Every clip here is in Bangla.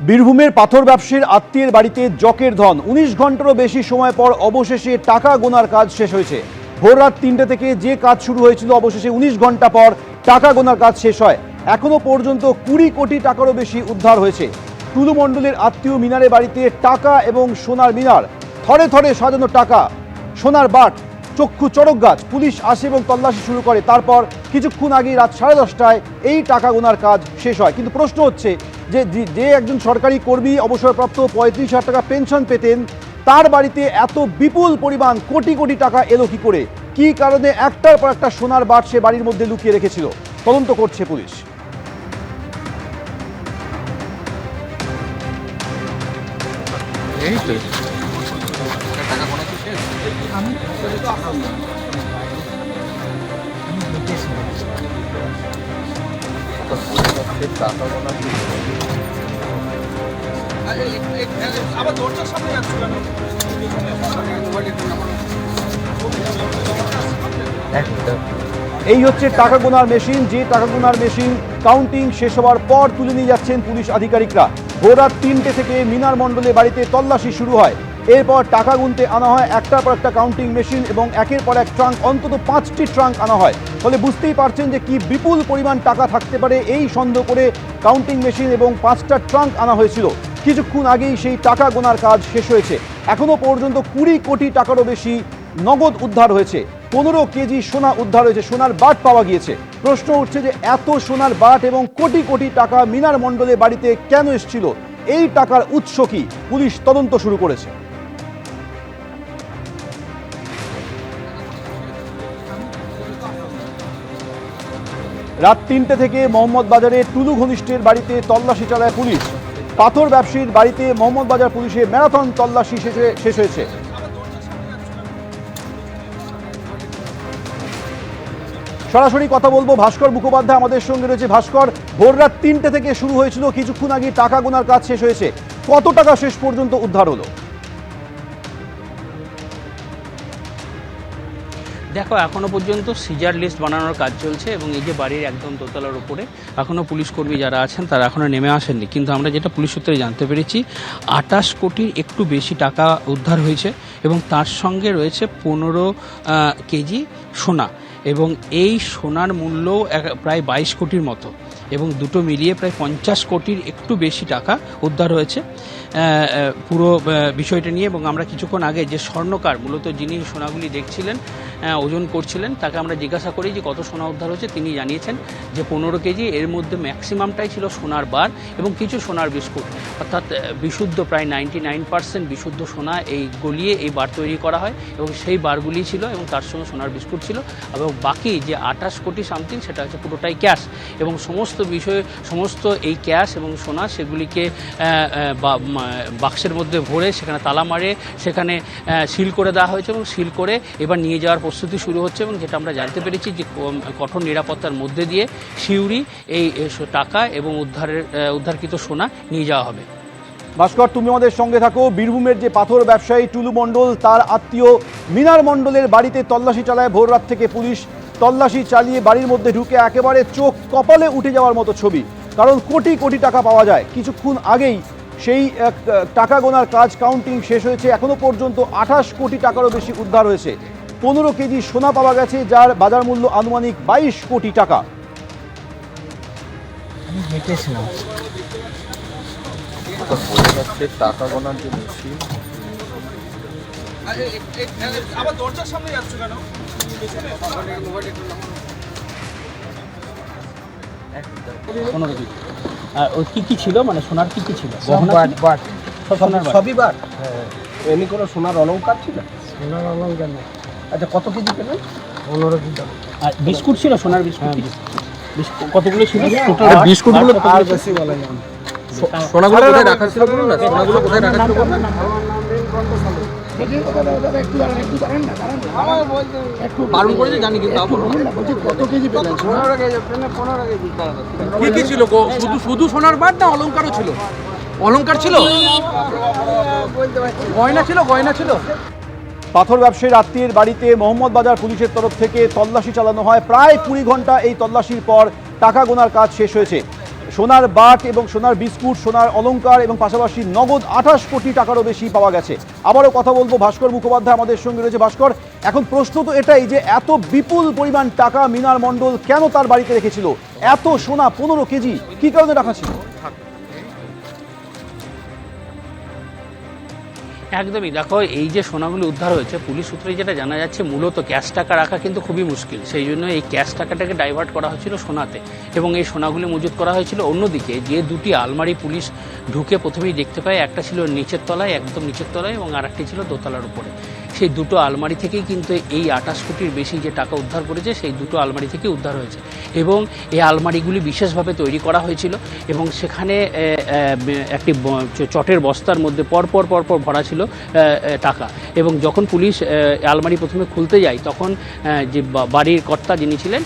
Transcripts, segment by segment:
বীরভূমের পাথর ব্যবসায়ীর আত্মীয়ের বাড়িতে জকের ধন ১৯ ঘন্টারও বেশি সময় পর অবশেষে টাকা গোনার কাজ শেষ হয়েছে। ভোর রাত ৩টে থেকে যে কাজ শুরু হয়েছিল অবশেষে ১৯ ঘন্টা পর টাকা গোনার কাজ শেষ হয়। এখনো পর্যন্ত ২০ কোটি টাকারও বেশি উদ্ধার হয়েছে। টুলু মণ্ডলের আত্মীয় মিনারের বাড়িতে টাকা এবং সোনার মিনার, থরে থরে সাজানো টাকা, সোনার বাট, চক্ষু চড়ক গাছ। পুলিশ আসে এবং তল্লাশি শুরু করে। তারপর কিছুক্ষণ আগেই রাত 10:30টায় এই টাকা গোনার কাজ শেষ হয়। কিন্তু প্রশ্ন হচ্ছে যে একজন সরকারি কর্মী অবসরপ্রাপ্ত ৩৫,০০০ টাকা পেনশন পেতেন, তার বাড়িতে এত বিপুল পরিমাণ কোটি কোটি টাকা এলো কি করে? কি কারণে একটার পর একটা সোনার বাট সে বাড়ির মধ্যে লুকিয়ে রেখেছিল? তদন্ত করছে পুলিশ। এই হচ্ছে টাকা গোনার মেশিন, যে টাকা গোনার মেশিন কাউন্টিং শেষ হওয়ার পর তুলে নিয়ে যাচ্ছেন পুলিশ আধিকারিকরা। ভোর রাত ৩টে থেকে মিনার মণ্ডলের বাড়িতে তল্লাশি শুরু হয়। এরপর টাকা গুনতে আনা হয় একটার পর একটা কাউন্টিং মেশিন এবং একের পর এক ট্রাঙ্ক, অন্তত ৫টি ট্রাঙ্ক আনা হয়। ফলে বুঝতেই পারছেন যে কি বিপুল পরিমাণ টাকা থাকতে পারে। এই সন্দেহ করে কাউন্টিং মেশিন এবং ৫টা ট্রাঙ্ক আনা হয়েছিল। কিছুক্ষণ আগেই সেই টাকা গোনার কাজ শেষ হয়েছে। এখনো পর্যন্ত ২০ কোটি টাকারও বেশি নগদ উদ্ধার হয়েছে। ১৫ কেজি সোনা উদ্ধার হয়েছে, সোনার বাট পাওয়া গিয়েছে। প্রশ্ন উঠছে যে এত সোনার বাট এবং কোটি কোটি টাকা মিনার মণ্ডলের বাড়িতে কেন এসেছিল? এই টাকার উৎস কি? পুলিশ তদন্ত শুরু করেছে। রাত ৩টে থেকে মোহাম্মদ বাজারে টুলু ঘনিষ্ঠের বাড়িতে তল্লাশি চালায় পুলিশ। পাথর ব্যবসায়ীর বাড়িতে মোহাম্মদ বাজার পুলিশের ম্যারাথন তল্লাশি শেষ হয়েছে। সরাসরি কথা বলবো, ভাস্কর মুখোপাধ্যায় আমাদের সঙ্গে রয়েছে। ভাস্কর, ভোর রাত ৩টে থেকে শুরু হয়েছিল, কিছুক্ষণ আগে টাকা গোনার কাজ শেষ হয়েছে। কত টাকা শেষ পর্যন্ত উদ্ধার হলো? দেখো, এখনো পর্যন্ত সিজার লিস্ট বানানোর কাজ চলছে এবং এই যে বাড়ির একদম দোতলার উপরে এখনও পুলিশ কর্মী যারা আছেন তারা এখনও নেমে আসেননি। কিন্তু আমরা যেটা পুলিশ সূত্রে জানতে পেরেছি, ২৮ কোটির একটু বেশি টাকা উদ্ধার হয়েছে এবং তার সঙ্গে রয়েছে ১৫ কেজি সোনা এবং এই সোনার মূল্য প্রায় ২২ কোটির মতো এবং দুটো মিলিয়ে প্রায় ৫০ কোটির একটু বেশি টাকা উদ্ধার হয়েছে পুরো বিষয়টা নিয়ে। এবং আমরা কিছুক্ষণ আগে যে স্বর্ণকার, মূলত যিনি সোনাগুলি দেখছিলেন, ওজন করছিলেন, তাকে আমরা জিজ্ঞাসা করি যে কত সোনা উদ্ধার হয়েছে। তিনি জানিয়েছেন যে ১৫ কেজি, এর মধ্যে ম্যাক্সিমামটাই ছিল সোনার বার এবং কিছু সোনার বিস্কুট, অর্থাৎ বিশুদ্ধ প্রায় 99% বিশুদ্ধ সোনা এই গলিয়ে এই বার তৈরি করা হয় এবং সেই বারগুলি ছিল এবং তার সঙ্গে সোনার বিস্কুট ছিল। এবং বাকি যে ২৮ কোটি সামথিং সেটা হচ্ছে পুরোটাই ক্যাশ এবং সমস্ত এই ক্যাশ এবং সোনা সেগুলিকে বাক্সের মধ্যে ভরে সেখানে তালা মারে সেখানে সিল করে দেওয়া হয়েছে এবং সিল করে এবার নিয়ে যাওয়ার প্রস্তুতি শুরু হচ্ছে। এবং যেটা আমরা জানতে পেরেছি যে কঠোর নিরাপত্তার মধ্যে দিয়ে সিউড়ি এই টাকা এবং উদ্ধারকৃত সোনা নিয়ে যাওয়া হবে। ভাস্কর, তুমি আমাদের সঙ্গে থাকো। বীরভূমের যে পাথর ব্যবসায়ী টুলু মণ্ডল, তার আত্মীয় মিনার মণ্ডলের বাড়িতে তল্লাশি চালায় ভোর রাত থেকে পুলিশ। তল্লাশি চালিয়ে বাড়ির মধ্যে ঢুকে একেবারে চোখ কপালে উঠে যাওয়ার মতো ছবি, কারণ কোটি কোটি টাকা পাওয়া যায়। কিছুক্ষণ আগেই সেই টাকা গোনার কাজ কাউন্টিং শেষ হয়েছে। এখনো পর্যন্ত ২৮ কোটি টাকারও বেশি উদ্ধার হয়েছে। ১৫ কেজি সোনা পাওয়া গেছে, যার বাজার মূল্য আনুমানিক ২২ কোটি টাকা। টাকা গোনার যে মেশিন, আবার দরজার সামনে যাচ্ছ কেন? আর ওই কী ছিল, মানে সোনার কী ছিল? সবই বাট। এমনি কোনো সোনার অলংকার ছিল? সোনার অলংকার না। আচ্ছা, কত কেজি পেলেন? 15 কেজি। আর বিস্কুট ছিল, সোনার বিস্কুট কতগুলো ছিল? বিস্কুটগুলো আর বেশি বলা যায় না। সোনাগুলো কোথায় রাখা ছিল বলুন না, সোনাগুলো কোথায় রাখা ছিল বলুন না। বারণ করেছে জানি, কিন্তু কত কেজি পেলেন? 15 কেজি। কি কি ছিল? শুধু সোনার বার না অলংকারও ছিল? অলংকার ছিল, গয়না ছিল। পাথর ব্যবসায়ীর আত্মীয়ের বাড়িতে মোহাম্মদ বাজার পুলিশের তরফ থেকে তল্লাশি চালানো হয়। প্রায় ২০ ঘন্টা এই তল্লাশির পর টাকা গোনার কাজ শেষ হয়েছে। সোনার বাট এবং সোনার বিস্কুট, সোনার অলংকার এবং পাশাপাশি নগদ 28 কোটি টাকারও বেশি পাওয়া গেছে। আবারও কথা বলবো ভাস্কর মুখোপাধ্যায় আমাদের সঙ্গে রয়েছে। ভাস্কর, এখন প্রশ্ন তো এটাই যে এত বিপুল পরিমাণ টাকা মীনার মণ্ডল কেন তার বাড়িতে রেখেছিল? এত সোনা 15 কেজি কি কারণে রাখা ছিল? একদমই, দেখো এই যে সোনাগুলো উদ্ধার হয়েছে, পুলিশ সূত্রে যেটা জানা যাচ্ছে মূলত ক্যাশ টাকা রাখা কিন্তু খুবই মুশকিল, সেই জন্য এই ক্যাশ টাকাটাকে ডাইভার্ট করা হয়েছিল সোনাতে এবং এই সোনাগুলি মজুত করা হয়েছিল। অন্যদিকে যে দুটি আলমারি পুলিশ ঢুকে প্রথমেই দেখতে পায়, একটা ছিল নিচের তলায়, একদম নিচের তলায়, এবং আরেকটি ছিল দোতলার উপরে। সেই দুটো আলমারি থেকেই কিন্তু এই 28 কোটির বেশি যে টাকা উদ্ধার করেছে সেই দুটো আলমারি থেকে উদ্ধার হয়েছে এবং এই আলমারিগুলি বিশেষভাবে তৈরি করা হয়েছিল এবং সেখানে একটি চটের বস্তার মধ্যে পরপর ভরা ছিল টাকা। এবং যখন পুলিশ আলমারি প্রথমে খুলতে যায় তখন যে বাড়ির কর্তা যিনি ছিলেন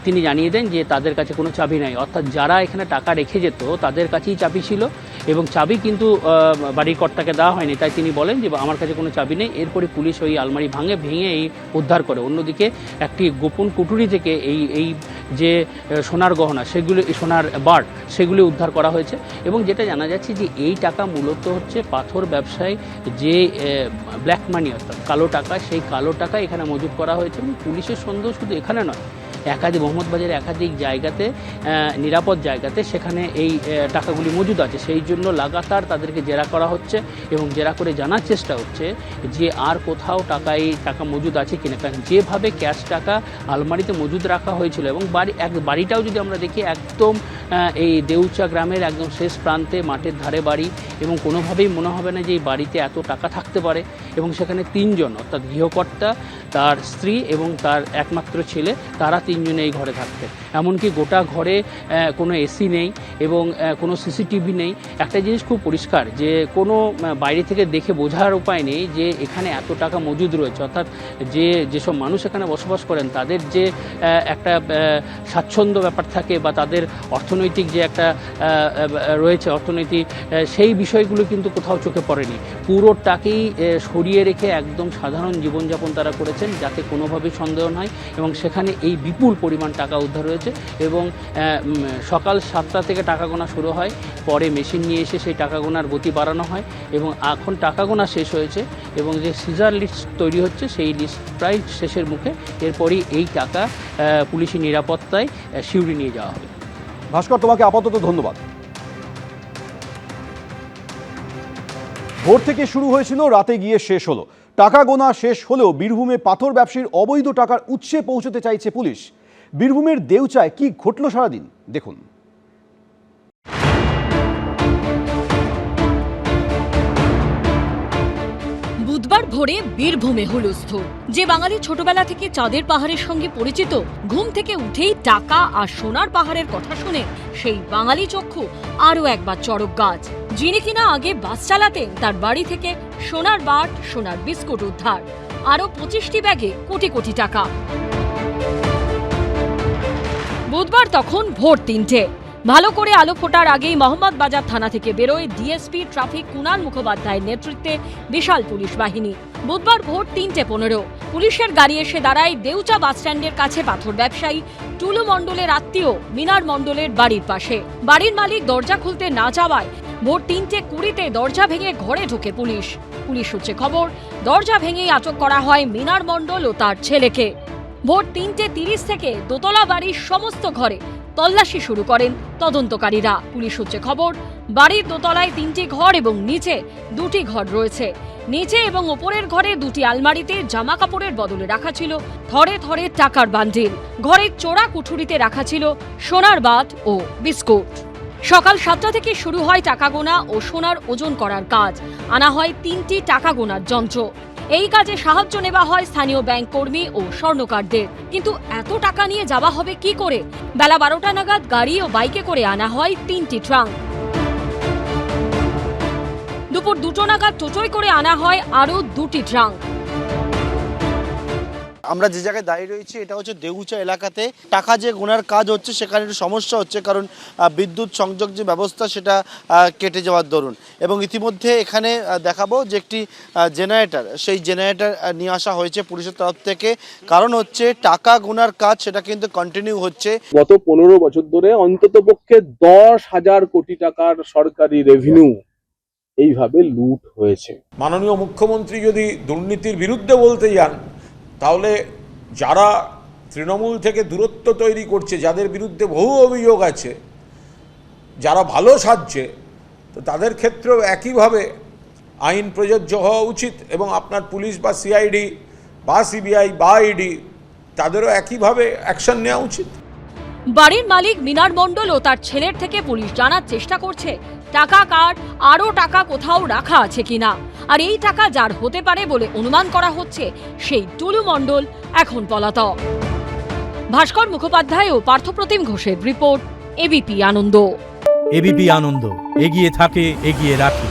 তিনি জানিয়ে দেন যে তাদের কাছে কোনো চাবি নাই, অর্থাৎ যারা এখানে টাকা রেখে যেত তাদের কাছেই চাবি ছিল এবং চাবি কিন্তু বাড়ির কর্তাকে দেওয়া হয়নি, তাই তিনি বলেন যে আমার কাছে কোনো চাবি নেই। এরপরে পুলিশ ওই আলমারি ভেঙে এই উদ্ধার করে। অন্যদিকে একটি গোপন কুঠুরি থেকে এই যে সোনার গহনা সেগুলি, সোনার বাট সেগুলি উদ্ধার করা হয়েছে এবং যেটা জানা যাচ্ছে যে এই টাকা মূলত হচ্ছে পাথর ব্যবসায় যে ব্ল্যাক মানি অর্থাৎ কালো টাকা, সেই কালো টাকা এখানে মজুত করা হয়েছে। এবং পুলিশের সন্দেহ শুধু এখানে নয়, একাধিক মোহাম্মদবাজারের একাধিক জায়গাতে, নিরাপদ জায়গাতে সেখানে এই টাকাগুলি মজুদ আছে। সেই জন্য লাগাতার তাদেরকে জেরা করা হচ্ছে এবং জেরা করে জানার চেষ্টা হচ্ছে যে আর কোথাও টাকা মজুদ আছে কিনা। কারণ যেভাবে ক্যাশ টাকা আলমারিতে মজুদ রাখা হয়েছিল এবং বাড়িটাও যদি আমরা দেখি একদম এই দেউচা গ্রামের একদম শেষ প্রান্তে মাঠের ধারে বাড়ি এবং কোনোভাবেই মনে হবে না যে এই বাড়িতে এত টাকা থাকতে পারে। এবং সেখানে তিনজন অর্থাৎ গৃহকর্তা, তার স্ত্রী এবং তার একমাত্র ছেলে, তারা তিনজনে এই ঘরে থাকতেন। এমনকি গোটা ঘরে কোনো এসি নেই এবং কোনো সিসিটিভি নেই। একটা জিনিস খুব পরিষ্কার যে কোনো বাইরে থেকে দেখে বোঝার উপায় নেই যে এখানে এত টাকা মজুদ রয়েছে, অর্থাৎ যেসব মানুষ এখানে বসবাস করেন তাদের যে একটা স্বাচ্ছন্দ্য ব্যাপার থাকে বা তাদের অর্থনৈতিক যে একটা রয়েছে অর্থনৈতিক, সেই বিষয়গুলো কিন্তু কোথাও চোখে পড়েনি। পুরোটাকেই সরিয়ে রেখে একদম সাধারণ জীবনযাপন তারা করেছেন যাতে কোনোভাবেই সন্দেহ নয় এবং সেখানে এই বিপুল পরিমাণ টাকা উদ্ধার হয়েছে। এবং সকাল 7টা থেকে টাকা গোনা শুরু হয়, পরে মেশিন নিয়ে এসে সেই টাকা গোনার গতি বাড়ানো হয় এবং এখন টাকা গোনা শেষ হয়েছে এবং যে সিজার লিস্ট তৈরি হচ্ছে সেই লিস্ট প্রায় শেষের মুখে। এরপরই এই টাকা পুলিশি নিরাপত্তায় সিউড়ি নিয়ে যাওয়া হবে। ভাস্কর, তোমাকে আপাতত ধন্যবাদ। ভোর থেকে শুরু হয়েছিল, রাতে গিয়ে শেষ হলো। টাকা গোনা শেষ হলেও বীরভূমে পাথর ব্যবসায়ীর অবৈধ টাকার উৎসে পৌঁছতে চাইছে পুলিশ। বীরভূমের দেউচায় কি ঘটল সারাদিন দেখুন। বুধবার ভোরে বীরভূমে হুলস্থুল। যে বাঙালি ছোটবেলা থেকে চাঁদের পাহাড়ের সঙ্গে পরিচিত, ঘুম থেকে উঠেই টাকা আর সোনার পাহাড়ের কথা শুনে সেই বাঙালি চক্ষু আরও একবার চড়ক গাছ। যিনি কিনা আগে বাস চালাতেন, তার বাড়ি থেকে সোনার বাট, সোনার বিস্কুট উদ্ধার, আরও 25টি ব্যাগে কোটি কোটি টাকা। বুধবার তখন ভোর 3টে। ভালো করে আলো ফোটার আগেই মোহাম্মদবাজার থানা থেকে বেরোয় ডিএসপি ট্রাফিক কুনাল মুখোপাধ্যায়ের নেতৃত্বে বিশাল পুলিশ বাহিনী। বুধবার ভোর 3:15 পুলিশের গাড়ি এসে দাঁড়ায় দেউচা বাসস্ট্যান্ডের কাছে পাথর ব্যবসায়ী টুলু মণ্ডলের আত্মীয় মীনার মণ্ডলের বাড়ির পাশে। বাড়ির মালিক দরজা খুলতে না চাওয়ায় ভোর 3:20 দরজা ভেঙে ঘরে ঢোকে পুলিশ। পুলিশ সূত্রে খবর, দরজা ভেঙেই আটক করা হয় মীনার মণ্ডল ও তার ছেলেকে। ভোর 3:30 থেকে দোতলা বাড়ির সমস্ত ঘরে তল্লাশি শুরু করেন তদন্তকারীরা। পুলিশ সূত্রে খবর, বাড়ির দোতলায় 3টি ঘর এবং নিচে 2টি ঘর রয়েছে। নিচে এবং ওপরের ঘরে 2টি আলমারিতে জামা কাপড়ের বদলে রাখা ছিল থরে থরে টাকার বান্ডিল। ঘরের চোরা কুঠুরিতে রাখা ছিল সোনার বাট ও বিস্কুট। সকাল 7টা থেকে শুরু হয় টাকা গোনা ও সোনার ওজন করার কাজ। আনা হয় 3টি টাকা গোনার যন্ত্র। এই কাজে সাহায্য নেওয়া হয় স্থানীয় ব্যাংক কর্মী ও স্বর্ণকারদের। কিন্তু এত টাকা নিয়ে যাওয়া হবে কি করে? বেলা 12টা নাগাদ গাড়ি ও বাইকে করে আনা হয় 3টি ট্রাঙ্ক। দুপুর 2টো নাগাদ টোটোয় করে আনা হয় আরও 2টি ট্রাঙ্ক। আমরা যে জায়গায় দাঁড়িয়ে রয়েছি এটা হচ্ছে দেউচা এলাকাতে। টাকা যে গোনার কাজ হচ্ছে সেখানে একটু সমস্যা হচ্ছে, কারণ বিদ্যুৎ সংযোগ যে ব্যবস্থা সেটা কেটে যাওয়ার দরুন। এবং ইতিমধ্যে এখানে দেখাবো যে একটি জেনারেটর, সেই জেনারেটর নিয়ে আসা হয়েছে পুলিশের তরফ থেকে। কারণ হচ্ছে টাকা গোনার কাজ সেটা কিন্তু কন্টিনিউ হচ্ছে। গত 15 বছর ধরে অন্ততপক্ষে 10,000 কোটি টাকার সরকারি রেভিনিউ এইভাবে লুট হয়েছে। মাননীয় মুখ্যমন্ত্রী যদি দুর্নীতির বিরুদ্ধে বলতে যান, তাহলে যারা তৃণমূল থেকে দূরত্ব তৈরি করছে, যাদের বিরুদ্ধে বহু অভিযোগ আছে, যারা ভালো সাজছে, তো তাদের ক্ষেত্রেও একইভাবে আইন প্রযোজ্য হওয়া উচিত। এবং আপনার পুলিশ বা সিআইডি বা সিবিআই বা ইডি তাদেরও একইভাবে অ্যাকশন নেওয়া উচিত। বাড়ির মালিক মিনার মণ্ডল ও তার ছেলের থেকে পুলিশ জানার চেষ্টা করছে টাকা কার, আরও টাকা কোথাও রাখা আছে কিনা। আর এই টাকা যার হতে পারে বলে অনুমান করা হচ্ছে সেই টুলু মণ্ডল এখন পলাতক। ভাস্কর মুখোপাধ্যায় ও পার্থপ্রতিম ঘোষের রিপোর্ট, এবিপি আনন্দ। এবিপি আনন্দ, এগিয়ে থাকে, এগিয়ে রাখে।